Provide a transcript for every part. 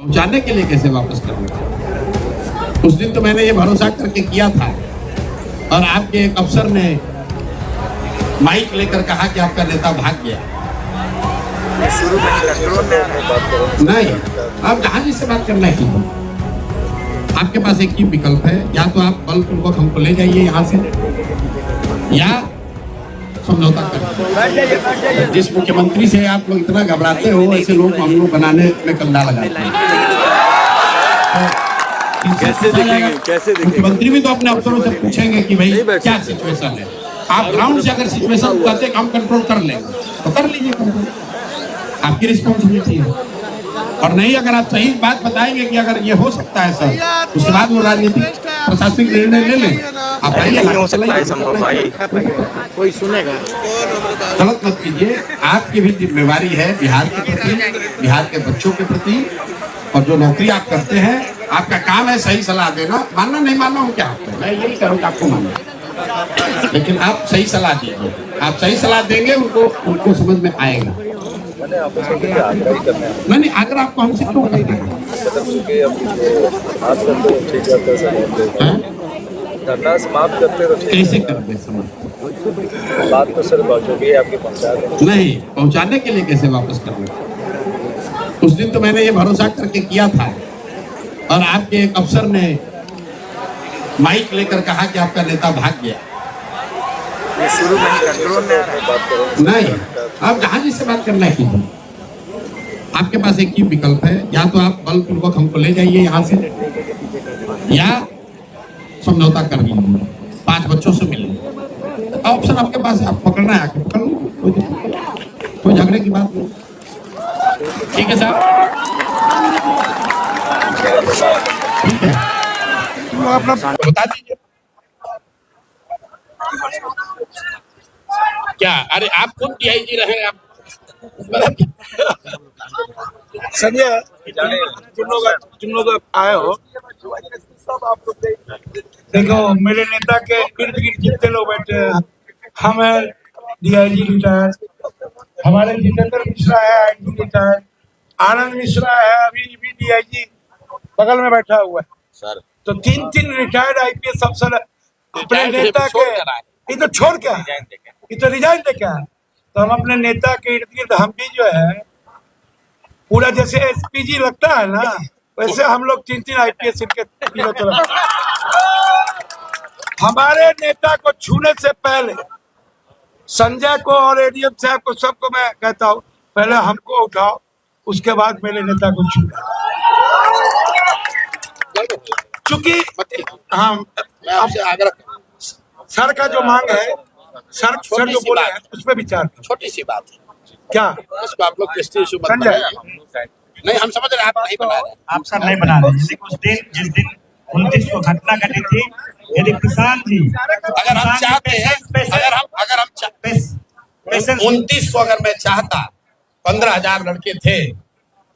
पहुंचाने के लिए कैसे वापस करना। उस दिन तो मैंने ये भरोसा करके किया था और आपके एक अफसर ने माइक लेकर कहा कि आपका नेता भाग गया। नहीं, आप जहां जिससे बात करना है आपके पास एक ही विकल्प है, या तो आप बलपूर्वक हमको ले जाइए यहाँ से या समझौता करें। जिस मुख्यमंत्री से आप लोग इतना घबराते हो ऐसे लोग हम लोग बनाने में कंधा लगाते हैं। कैसे देखेंगे मुख्यमंत्री भी तो अपने अफसरों से पूछेंगे कि भाई क्या सिचुएशन है। आप ग्राउंड से अगर सिचुएशन कहते हम कंट्रोल कर लेंगे तो कर लीजिए कंट्रोल, आपकी रिस्पॉन्सिबिलिटी है। और नहीं, अगर आप सही बात बताएंगे कि अगर ये हो सकता है सर, उसके बाद वो राजनीतिक प्रशासनिक निर्णय ले लें। आप हो सकता है संभव कोई सुनेगा। गलत मत कीजिए, आपकी भी जिम्मेवारी है बिहार के प्रति, बिहार के बच्चों के प्रति। और जो नौकरी आप करते हैं, आपका काम है सही सलाह देना। मानना नहीं मानना हो क्या, मैं यही करूँगा आपको मानना, लेकिन आप सही सलाह दीजिए। आप सही सलाह देंगे उनको समझ में आएगा। नहीं, अगर आपको हमसे क्यों करना है? धरना समाप्त करते रहो। कैसे कर दे समाप्त? बात तो सर जो भी आपके पहुंचा दें। नहीं, पहुंचाने के लिए कैसे वापस करना। उस दिन तो मैंने ये भरोसा करके किया था और आपके एक अफसर ने माइक लेकर कहा कि आपका नेता भाग गया। शुरू में कंट्रोल में बात करो। नहीं, आप जहां जिससे बात करना है आपके पास एक ही विकल्प है, या तो आप बलपूर्वक हमको ले जाइए यहाँ से या समझौता कर लीजिए, 5 बच्चों से मिलिए। ऑप्शन आपके पास है, आप पकड़ना है आके पकड़ लो, कोई झगड़े की बात नहीं। ठीक है साहब, ठीक है, तो अपना बता दीजिए क्या। अरे आप खुद DIG रहे, आप संजय तुम लोग आए हो, देखो मेरे नेता के इर्द गिर्द जितने लोग बैठे हैं, हम है DIG रिटायर, हमारे जितेंद्र मिश्रा है IG रिटायर, आनंद मिश्रा है अभी भी DIG बगल में बैठा हुआ है सर। तो 3 रिटायर्ड IPS अफसर अपने नेता के ये तो छोड़ के ये तो रिजाइन दे के, तो हम अपने नेता के इर्द गिर्द हम भी जो है पूरा जैसे SPG लगता है ना, वैसे हम लोग 3 IPS इनके तीनों तरफ। हमारे नेता को छूने से पहले संजय को और ADM साहब को सबको मैं कहता हूँ, पहले हमको उठाओ, उसके बाद मेरे नेता को छूना। चूंकि हम आपसे आग्रह, सर का जो मांग है, सर जो बोले हैं उस पर विचार। छोटी सी बात है क्या इसको आप लोग नहीं, हम समझ रहे हैं आप नहीं बना रहे, आप सर नहीं बना रहे। जिस दिन 29 को घटना घटी थी, यदि किसान जी अगर हम चाहते हैं, अगर हम 29 को अगर मैं चाहता 15,000 लड़के थे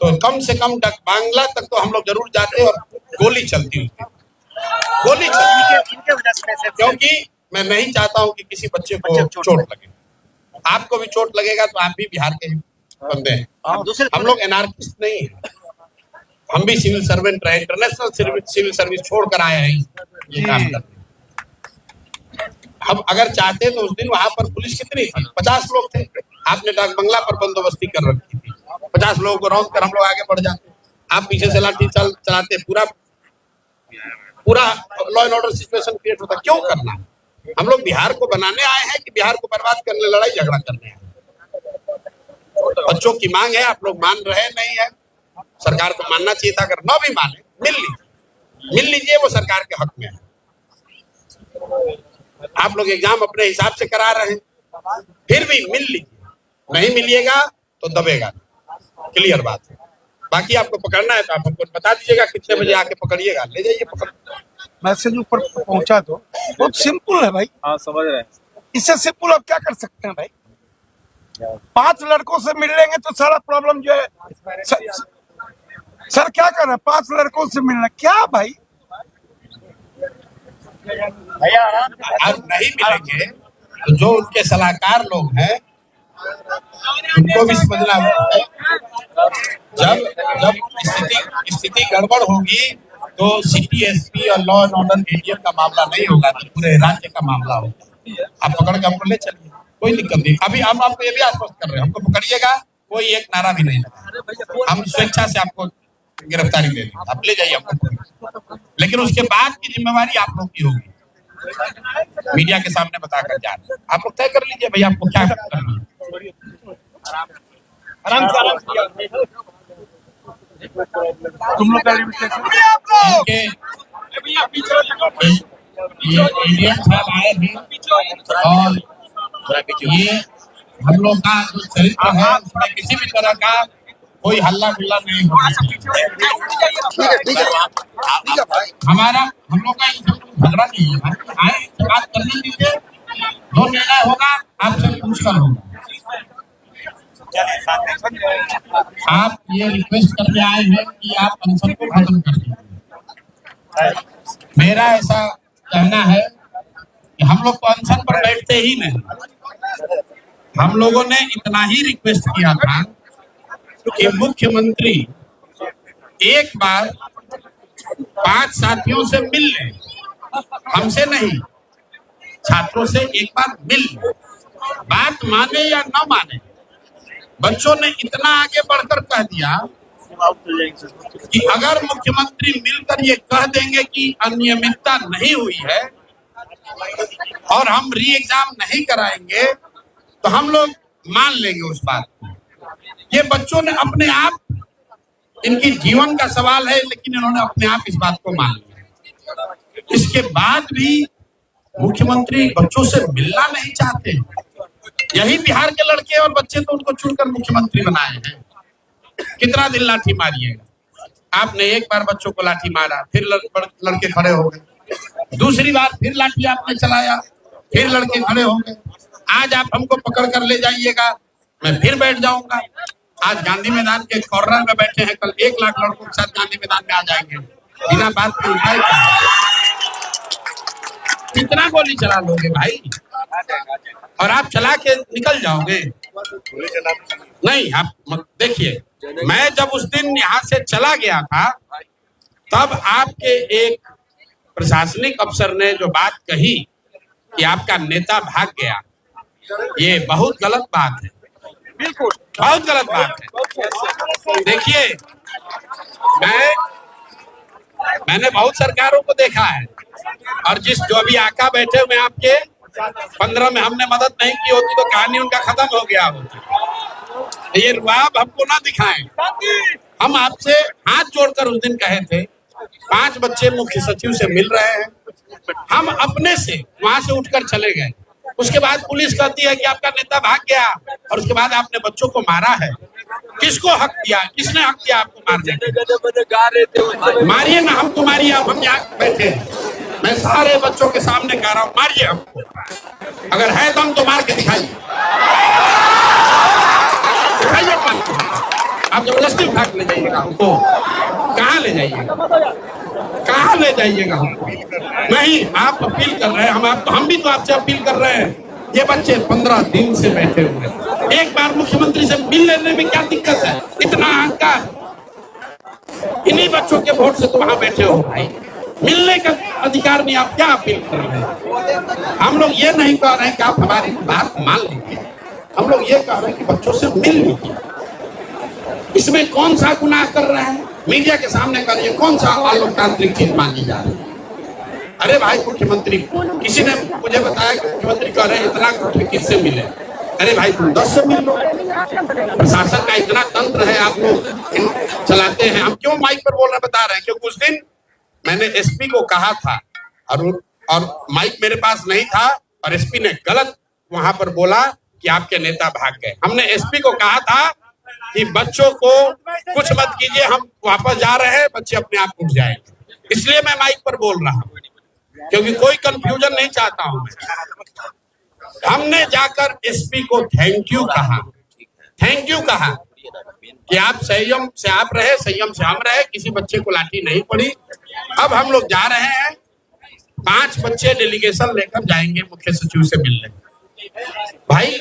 तो कम से कम बांग्ला तक तो हम लोग जरूर जाते और गोली चलती उसकी, गोली चलती, क्योंकि मैं नहीं चाहता हूं कि किसी बच्चे को चोट लगे। आपको भी चोट लगेगा तो आप भी बिहार के बंदे हैं। हम लोग एनार्किस्ट नहीं है, हम भी सिविल सर्वेंट रहे, इंटरनेशनल सिविल सर्विस छोड़कर आए हैं ये काम करने। हम अगर चाहते तो उस दिन वहां पर पुलिस कितनी थी, 50 लोग थे। आपने डाक बंगला पर बंदोबस्ती कर रखी थी, 50 लोगों को रौंद कर हम लोग आगे बढ़ जाते। आप पीछे से लाठी चलाते, पूरा law and order situation create होता। क्यों करना? हम लोग बिहार को बनाने आए हैं कि बिहार को बर्बाद करने, लड़ाई झगड़ा करने आए? बच्चों की मांग है, आप लोग मान रहे नहीं है। सरकार को मानना चाहिए था, अगर न भी माने मिल लीजिए, वो सरकार के हक में है। आप लोग एग्जाम अपने हिसाब से करा रहे हैं, फिर भी मिल लीजिए, नहीं मिलिएगा तो दबेगा। क्लियर बात है। बाकी आपको पकड़ना है तो आप हमको बता दीजिएगा कितने बजे आके पकड़िएगा, ले जाइए पकड़। मैसेज ऊपर पहुंचा दो, बहुत सिंपल है भाई। हाँ समझ रहे हैं, इससे सिंपल आप क्या कर सकते हैं भाई? 5 लड़कों से मिल लेंगे तो सारा प्रॉब्लम जो है सर क्या कर रहे हैं? 5 लड़कों से मिलना क्या भाई? भैया अब नहीं मिलेंगे तो जो उनके सलाहकार लोग हैं उनको भी समझना होगा। जब जब स्थिति गड़बड़ होगी तो सिटी एसपी और लॉ एंड ऑर्डर एडीएम का मामला नहीं होगा, तो पूरे राज्य का मामला होगा। आप पकड़ के हमको ले चलिए, कोई दिक्कत नहीं। अभी हम आपको ये भी आश्वस्त कर रहे हैं, हमको पकड़िएगा, कोई एक नारा भी नहीं लगा, हम स्वेच्छा से आपको गिरफ्तारी दे देंगे, आप ले जाइए हमको। लेकिन उसके बाद की जिम्मेवारी आप लोग की होगी, मीडिया के सामने बताकर जा रहे हैं। आप लोग तय कर लीजिए भाई आपको क्या करना है। आराम से तुम लोग ये इंडियन साहब आए हैं और ये हम लोग का जो चरित्र है उसमें किसी भी तरह का कोई हल्ला गुल्ला नहीं होना चाहिए। हमारा हम लोग का झगड़ा नहीं है, आए बात करने दीजिए, जो निर्णय होगा आपसे पूछकर होगा। आप ये रिक्वेस्ट करने आए हैं कि आप अनशन को खत्म कर दीजिए। मेरा ऐसा कहना है कि हम लोग तो अनशन पर बैठते ही नहीं। हम लोगों ने इतना ही रिक्वेस्ट किया था कि मुख्यमंत्री एक बार 5 साथियों से मिल लें, हमसे नहीं, छात्रों से एक बार मिल लें, बात माने या न माने। बच्चों ने इतना आगे बढ़कर कह दिया कि अगर मुख्यमंत्री मिलकर ये कह देंगे कि अनियमितता नहीं हुई है और हम री एग्जाम नहीं कराएंगे तो हम लोग मान लेंगे उस बात को। ये बच्चों ने अपने आप, इनकी जीवन का सवाल है लेकिन इन्होंने अपने आप इस बात को मान लिया। इसके बाद भी मुख्यमंत्री बच्चों से मिलना नहीं चाहते। यही बिहार के लड़के और बच्चे तो उनको चुनकर मुख्यमंत्री बनाए हैं। कितना दिन लाठी मारिएगा? आपने एक बार बच्चों को लाठी मारा, फिर लड़के खड़े हो गए, दूसरी बार फिर लाठी आपने चलाया, फिर लड़के खड़े हो गए। आज आप हमको पकड़ कर ले जाइएगा, मैं फिर बैठ जाऊंगा। आज गांधी मैदान के कॉर्नर में बैठे हैं, कल 1 लाख लड़कों के साथ गांधी मैदान में आ जाएंगे बिना बात के उठाए। कितना गोली चला लोगे भाई? और आप चला के निकल जाओगे? नहीं, आप देखिए, मैं जब उस दिन यहाँ से चला गया था तब आपके एक प्रशासनिक अफसर ने जो बात कही कि आपका नेता भाग गया, ये बहुत गलत बात है, बिल्कुल बहुत गलत बात है। देखिए, मैंने बहुत सरकारों को देखा है और जो अभी आका बैठे हुए आपके 15 में हमने मदद नहीं की होती तो कहानी उनका खत्म हो गया होती। ये रुआब हमको ना दिखाएं। हम आपसे हाथ जोड़कर उस दिन कहे थे, 5 बच्चे मुख्य सचिव से मिल रहे हैं, हम अपने से वहां से उठकर चले गए। उसके बाद पुलिस कहती है कि आपका नेता भाग गया और उसके बाद आपने बच्चों को मारा है। किसको हक दिया? किसने हक दिया आपको मारने का? मारिए ना, हमको मारिए। अब हम यहाँ बैठे हैं, मैं सारे बच्चों के सामने कह रहा हूँ, मारिए हमको। अगर है दम तो मार के दिखाइए। आप जबरदस्ती उठा के ले जाइएगा हमको? कहाँ ले जाइएगा? कहाँ ले जाइएगा हमको? नहीं, आप अपील कर रहे हैं, हम भी तो आपसे अपील कर रहे हैं। ये बच्चे 15 दिन से बैठे हुए हैं, एक बार मुख्यमंत्री से मिल लेने में क्या दिक्कत है? इतना अहंकार, इन्हीं बच्चों के वोट से तो वहां बैठे हो भाई। मिलने का अधिकार नहीं, आप क्या अपील कर रहे हैं? हम लोग ये नहीं कह रहे हैं कि आप हमारी बात मान लीजिए, हम लोग ये कह रहे हैं कि बच्चों से मिल लीजिए। इसमें कौन सा गुनाह कर रहे हैं? मीडिया के सामने करिए, कौन सा अलोकतांत्रिक चीज मानी जा रही है? अरे भाई, मुख्यमंत्री, किसी ने मुझे बताया कि मुख्यमंत्री कह रहे हैं इतना किससे मिले। अरे भाई, तुम 10 से मिल लो। प्रशासन का इतना तंत्र है, आप लोग चलाते हैं। हम क्यों माइक पर बोलना बता रहे हैं? क्योंकि उस दिन मैंने एसपी को कहा था और माइक मेरे पास नहीं था और एसपी ने गलत वहां पर बोला कि आपके नेता भाग गए। हमने एसपी को कहा था कि बच्चों को कुछ मत कीजिए, हम वापस जा रहे हैं, बच्चे अपने आप उठ जाएंगे। इसलिए मैं माइक पर बोल रहा हूँ, क्योंकि कोई कंफ्यूजन नहीं चाहता हूं मैं। हमने जाकर एसपी को थैंक यू कहा कि आप संयम से आप रहे, संयम से हम रहे, किसी बच्चे को लाठी नहीं पड़ी। अब हम लोग जा रहे हैं, 5 बच्चे डेलीगेशन लेकर जाएंगे मुख्य सचिव से मिलने। भाई,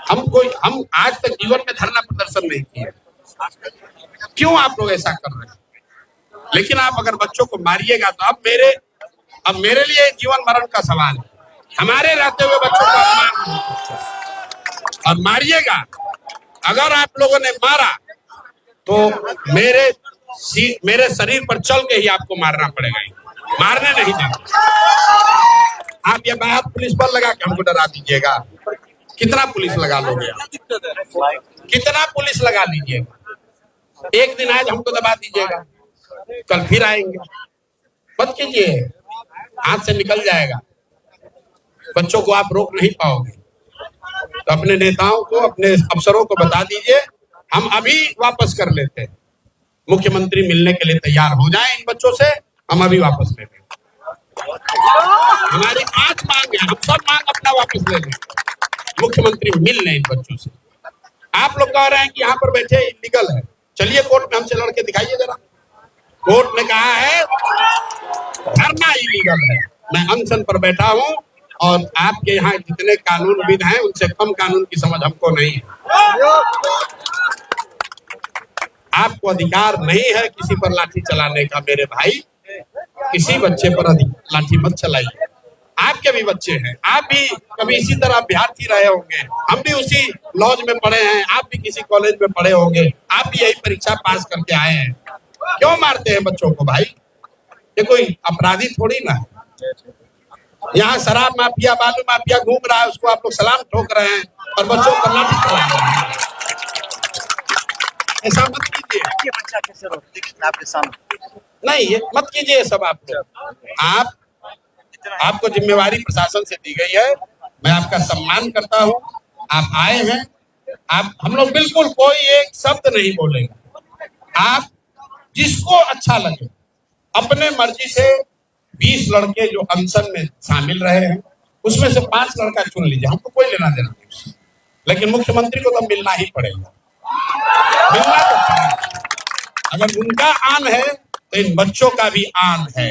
हम आज तक जीवन में धरना प्रदर्शन नहीं किया, क्यों आप लोग ऐसा कर रहे हैं? लेकिन आप अगर बच्चों को मारिएगा तो अब मेरे लिए जीवन मरण का सवाल है। हमारे रहते हुए बच्चों को अपमान और मारिएगा। अगर आप लोगों ने मारा तो मेरे शरीर पर चल के ही आपको मारना पड़ेगा, मारने नहीं देंगे। आप ये बात पुलिस पर लगा के हमको डरा दीजिएगा। कितना पुलिस लगा लोगे आप? कितना पुलिस लगा लीजिएगा? एक दिन आज हमको दबा दीजिएगा, कल फिर आएंगे। मत कीजिए, हाथ से निकल जाएगा। बच्चों को आप रोक नहीं पाओगे। तो अपने नेताओं को, अपने अफसरों को बता दीजिए, हम अभी वापस कर लेते हैं। मुख्यमंत्री मिलने के लिए तैयार हो जाएं इन बच्चों से, हम अभी वापस ले लेंगे। हमारी 5 मांग है, हम सब मांग अपना वापस ले लेंगे। मुख्यमंत्री मिल लें इन बच्चों से। आप लोग कह रहे हैं कि यहाँ पर बैठे इलीगल है, चलिए कोर्ट में हमसे लड़के दिखाइए जरा। कोर्ट ने कहा है धरना इलीगल है। मैं अनशन पर बैठा हूँ और आपके यहाँ जितने कानूनविद हैं उनसे कम कानून की समझ हमको नहीं है। आपको अधिकार नहीं है किसी पर लाठी चलाने का मेरे भाई। किसी बच्चे पर लाठी मत चलाइए। आपके भी बच्चे हैं, आप भी कभी इसी तरह अभ्यर्थी रहे होंगे, हम भी उसी लॉज में पढ़े हैं, आप भी किसी कॉलेज में पढ़े होंगे, आप भी यही परीक्षा पास करके आए हैं। क्यों मारते हैं बच्चों को भाई? ये कोई अपराधी थोड़ी ना है। यहाँ शराब माफिया, बालू माफिया घूम रहा है, उसको आप लोग सलाम ठोक रहे हैं और बच्चों को लाठी चला रहे हैं। ऐसा मत कीजिए। ये बच्चा कैसे रोक आपके सामने? नहीं, ये मत कीजिए सब आप लोग। आपको जिम्मेवारी प्रशासन से दी गई है, मैं आपका सम्मान करता हूँ। आप आए हैं, आप हम लोग बिल्कुल कोई एक शब्द नहीं बोलेंगे। आप जिसको अच्छा लगे अपने मर्जी से 20 लड़के जो अनशन में शामिल रहे हैं उसमें से 5 लड़का चुन लीजिए, हमको कोई लेना देना नहीं। लेकिन मुख्यमंत्री को तो मिलना ही पड़ेगा, मिलना तो पड़ेगा। अगर उनका आन है तो इन बच्चों का भी आन है।